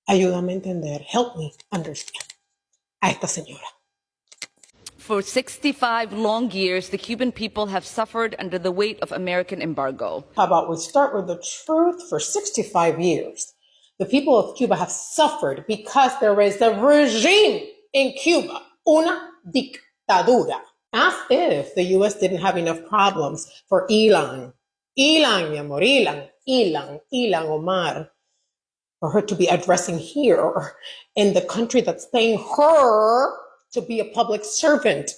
Ayúdame a entender. Help me understand. A esta señora. For 65 long years, the Cuban people have suffered under the weight of American embargo. How about we start with the truth? For 65 years, the people of Cuba have suffered because there is a regime in Cuba, una dictadura. As if the U.S. didn't have enough problems for Ilan, mi amor, Ilan Omar, for her to be addressing here in the country that's paying her to be a public servant.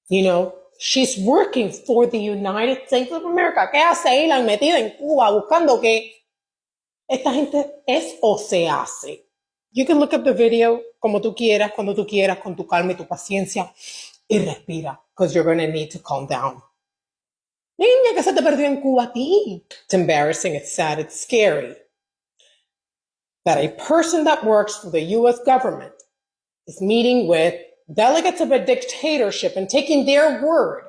You know, she's working for the United States of America. ¿Qué hace Ilan metida en Cuba buscando que esta gente es o se hace? You can look up the video como tú quieras, cuando tú quieras, con tu calma y tu paciencia. Y respira, because you're going to need to calm down. Niña, que se te perdió en Cuba a ti. It's embarrassing, it's sad, it's scary that a person that works for the U.S. government is meeting with delegates of a dictatorship and taking their word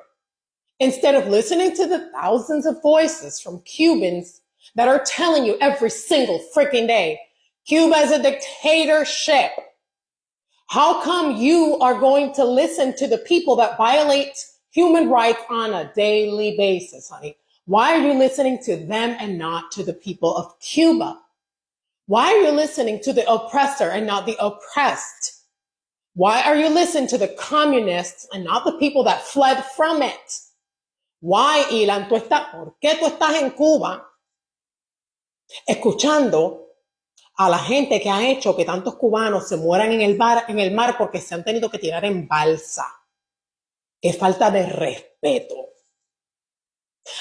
instead of listening to the thousands of voices from Cubans that are telling you every single freaking day, Cuba is a dictatorship. How come you are going to listen to the people that violate human rights on a daily basis, honey? Why are you listening to them and not to the people of Cuba? Why are you listening to the oppressor and not the oppressed? Why are you listening to the communists and not the people that fled from it? Why, Ilan, ¿por qué tú estás en Cuba escuchando a la gente que ha hecho que tantos cubanos se mueran en el mar porque se han tenido que tirar en balsa? Qué falta de respeto.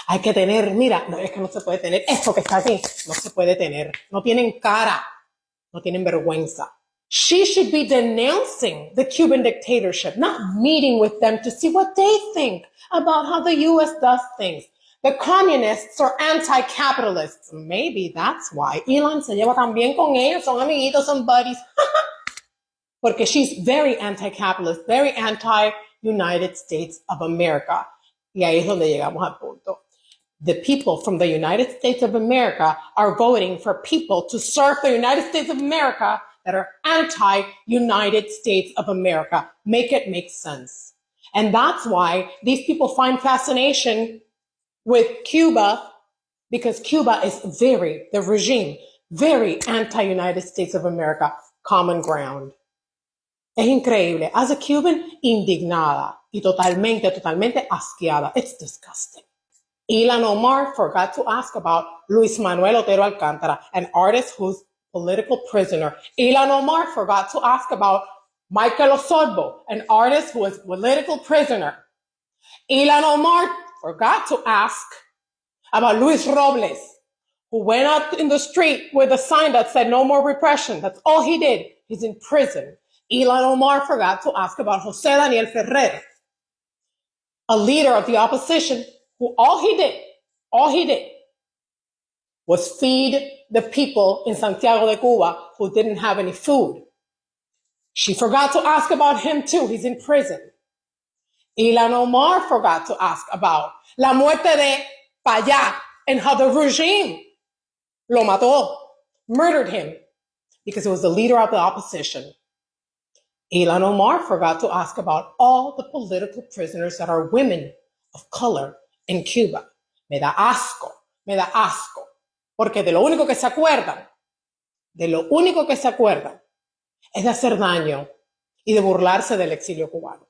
Hay que tener, mira, no, es que no se puede tener, esto que está aquí, no se puede tener. No tienen cara, no tienen vergüenza. She should be denouncing the Cuban dictatorship, not meeting with them to see what they think about how the U.S. does things. The communists are anti-capitalists. Maybe that's why Ilan se lleva tan bien con ellos, son amiguitos, son buddies. Porque she's very anti-capitalist, very anti-United States of America. Y ahí es donde llegamos al punto. The people from the United States of America are voting for people to serve the United States of America that are anti-United States of America. Make it make sense. And that's why these people find fascination with Cuba, because Cuba is the regime, very anti-United States of America, common ground. Es increíble. As a Cuban, indignada y totalmente asqueada. It's disgusting. Ilan Omar forgot to ask about Luis Manuel Otero Alcántara, an artist who's political prisoner. Ilan Omar forgot to ask about Michael Osorbo, an artist who is political prisoner. Ilan Omar forgot to ask about Luis Robles, who went out in the street with a sign that said no more repression. That's all he did. He's in prison. Ilan Omar forgot to ask about Jose Daniel Ferrer, a leader of the opposition who all he did was feed the people in Santiago de Cuba who didn't have any food. She forgot to ask about him too. He's in prison. Ilan Omar forgot to ask about la muerte de Payá and how the regime lo mató, murdered him because he was the leader of the opposition. Ilan Omar forgot to ask about all the political prisoners that are women of color in Cuba. Me da asco, porque de lo único que se acuerdan es de hacer daño y de burlarse del exilio cubano.